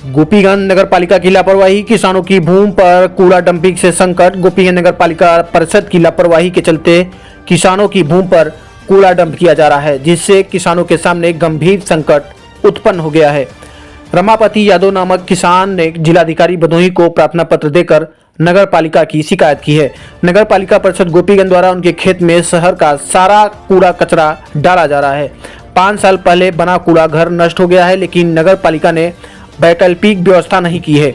गोपीगंज नगर पालिका की लापरवाही, किसानों की भूमि पर कूड़ा डंपिंग से संकट। गोपीगंज नगर पालिका परिषद की लापरवाही के चलते किसानों की भूमि पर कूड़ा डंप किया जा रहा है, जिससे किसानों के सामने गंभीर संकट उत्पन्न हो गया है। रमापति यादव नामक किसान ने जिलाधिकारी भदोही को प्रार्थना पत्र देकर नगर पालिका की शिकायत की है। नगर पालिका परिषद गोपीगंज द्वारा उनके खेत में शहर का सारा कूड़ा कचरा डाला जा रहा है। 5 साल पहले बना कूड़ा घर नष्ट हो गया है, लेकिन नगर पालिका ने वैकल्पिक व्यवस्था नहीं की है।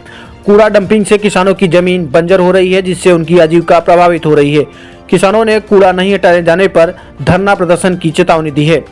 कूड़ा डंपिंग से किसानों की जमीन बंजर हो रही है, जिससे उनकी आजीविका प्रभावित हो रही है। किसानों ने कूड़ा नहीं हटाए जाने पर धरना प्रदर्शन की चेतावनी दी है।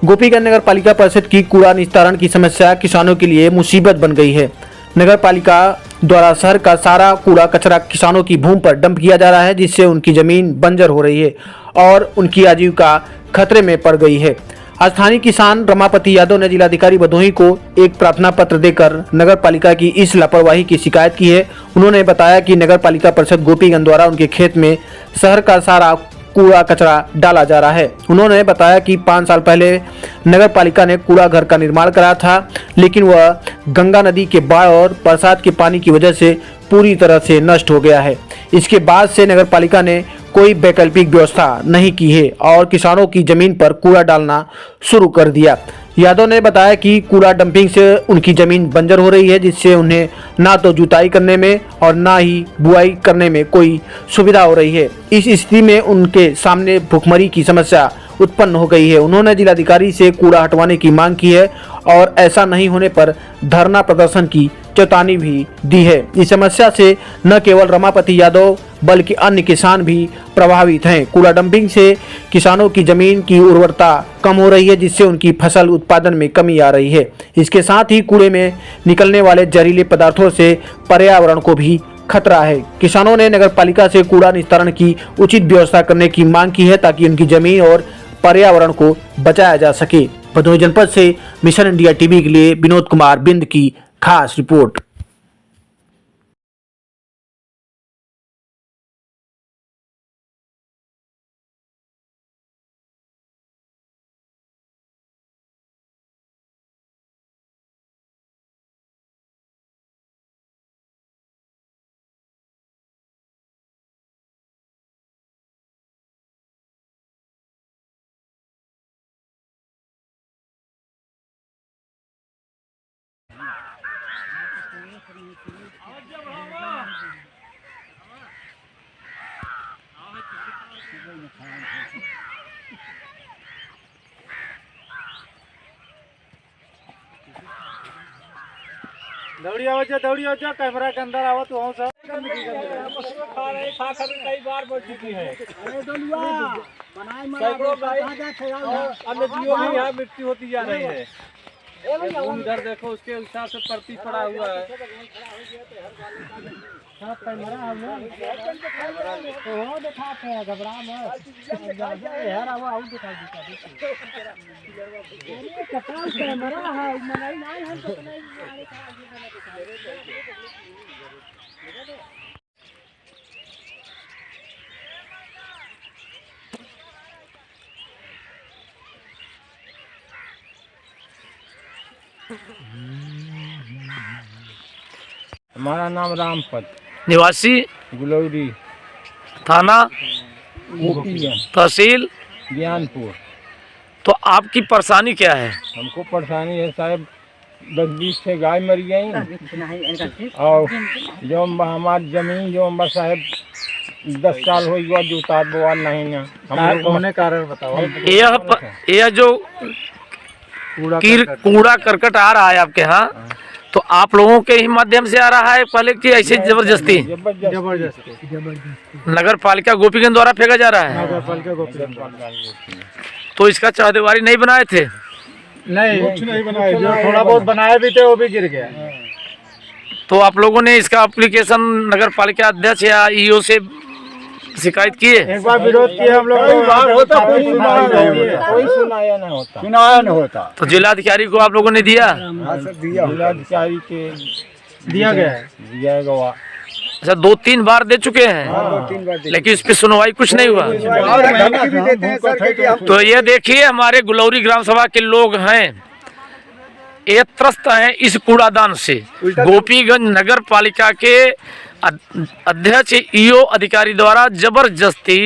गोपीगंज नगर पालिका परिषद की कूड़ा निस्तारण की समस्या किसानों के लिए मुसीबत बन गई है। नगर पालिका द्वारा शहर का सारा कूड़ा कचरा किसानों की भूमि पर डंप किया जा रहा है, जिससे उनकी जमीन बंजर हो रही है और उनकी आजीविका खतरे में पड़ गई है। स्थानीय किसान रमापति यादव ने जिलाधिकारी भदोही को एक प्रार्थना पत्र देकर नगर पालिका की इस लापरवाही की शिकायत की है। उन्होंने बताया कि नगर पालिका परिषद गोपीगंज द्वारा उनके खेत में शहर का सारा कूड़ा कचरा डाला जा रहा है। उन्होंने बताया कि 5 साल पहले नगर पालिका ने कूड़ा घर का निर्माण कराया था, लेकिन वह गंगा नदी के बाढ़ और बरसात के पानी की वजह से पूरी तरह से नष्ट हो गया है। इसके बाद से नगर पालिका ने कोई वैकल्पिक व्यवस्था नहीं की है और किसानों की जमीन पर कूड़ा डालना शुरू कर दिया। यादव ने बताया कि कूड़ा डंपिंग से उनकी जमीन बंजर हो रही है, जिससे उन्हें ना तो जुताई करने में और ना ही बुआई करने में कोई सुविधा हो रही है। इस स्थिति में उनके सामने भुखमरी की समस्या उत्पन्न हो गई है। उन्होंने जिलाधिकारी से कूड़ा हटवाने की मांग की है और ऐसा नहीं होने पर धरना प्रदर्शन की चेतावनी भी दी है। इस समस्या से न केवल रमापति यादव बल्कि अन्य किसान भी प्रभावित हैं। कूड़ा डंपिंग से किसानों की जमीन की उर्वरता कम हो रही है, जिससे उनकी फसल उत्पादन में कमी आ रही है। इसके साथ ही कूड़े में निकलने वाले जहरीले पदार्थों से पर्यावरण को भी खतरा है। किसानों ने नगर पालिका से कूड़ा निस्तारण की उचित व्यवस्था करने की मांग की है, ताकि उनकी जमीन और पर्यावरण को बचाया जा सके। भदोही जनपद से मिशन इंडिया टीवी के लिए विनोद कुमार बिंद की खास रिपोर्ट। दौड़ी आवत जा कैमरा के अंदर आवत वहाँ सब खा रहे खा कई बार बढ़ चुकी है। अरे डोलुआ बनाए मरा अन्य जीवों में यहाँ मृत्यु होती जा रही है। इधर देखो उसके हिसाब से परती पड़ा हुआ है। कैमरा हमने तो दिखाते हैं, घबरा मत यार, अब आउट दिखाई कपाल कैमरा है नहीं नहीं हम तो नहीं हमारा नाम रामपत, निवासी गुलौरी, थाना गोपीगंज, तहसील ज्ञानपुर। तो आपकी परेशानी क्या है? हमको परेशानी है साहब, 10-20 से गाय मर गई और जो हमारी जमीन जो हम साहब 10 साल हो गया जूता बोआ नहीं ना। हम कौन कारण बताओ। यह जो कूड़ा करकट आ रहा है आपके यहाँ, तो आप लोगों के ही माध्यम से आ रहा है पहले कि ऐसे जबरदस्ती? नगर पालिका गोपीगंज द्वारा फेंका जा रहा है। तो इसका चाहदेवारी नहीं बनाए थे? नहीं कुछ नहीं बनाए, जो थोड़ा बहुत बनाए भी थे वो भी गिर गया। तो आप लोगों ने इसका एप्लीकेशन नगर पालिका अध्यक्ष या ईओ से शिकायत किए? एक बार विरोध किया हम लोग, कोई सुनाया नहीं होता। तो जिलाधिकारी को आप लोगों ने दिया? जिलाधिकारी के दिया गया गया। अच्छा, 2-3 बार दे चुके हैं, लेकिन इस पे सुनवाई कुछ नहीं हुआ। तो ये देखिए, हमारे गुलौरी ग्राम सभा के लोग हैं, ये त्रस्त हैं इस कूड़ादान से। गोपीगंज नगर पालिका के अध्यक्ष ईओ अधिकारी द्वारा जबरदस्ती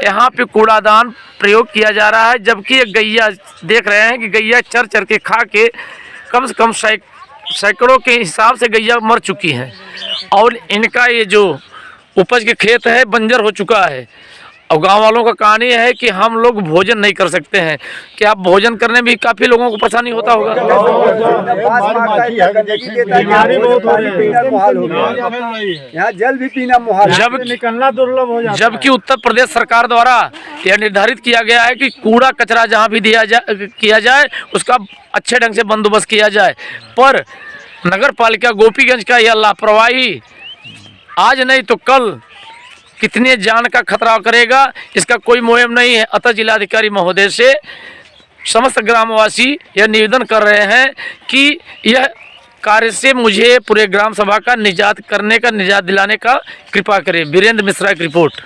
यहाँ पे कूड़ादान प्रयोग किया जा रहा है, जबकि ये गैया देख रहे हैं कि गैया चर चर के खा के कम से कम सैकड़ों के हिसाब से गैया मर चुकी हैं और इनका ये जो उपज के खेत है बंजर हो चुका है। और गांव वालों का कहानी है कि हम लोग भोजन नहीं कर सकते हैं। क्या भोजन करने में भी काफ़ी लोगों को परेशानी होता होगा? बीमारी बहुत हो रही है, यहाँ जल भी पीना मुहाल, जब निकलना दुर्लभ हो जाता है। जबकि उत्तर प्रदेश सरकार द्वारा यह निर्धारित किया गया है कि कूड़ा कचरा जहाँ भी किया जाए उसका अच्छे ढंग से बंदोबस्त किया जाए, पर नगर पालिका गोपीगंज का यह लापरवाही आज नहीं तो कल कितने जान का खतरा करेगा, इसका कोई मुहिम नहीं है। अतः जिलाधिकारी महोदय से समस्त ग्रामवासी यह निवेदन कर रहे हैं कि यह कार्य से मुझे पूरे ग्राम सभा का निजात दिलाने का कृपा करें। वीरेंद्र मिश्रा की रिपोर्ट।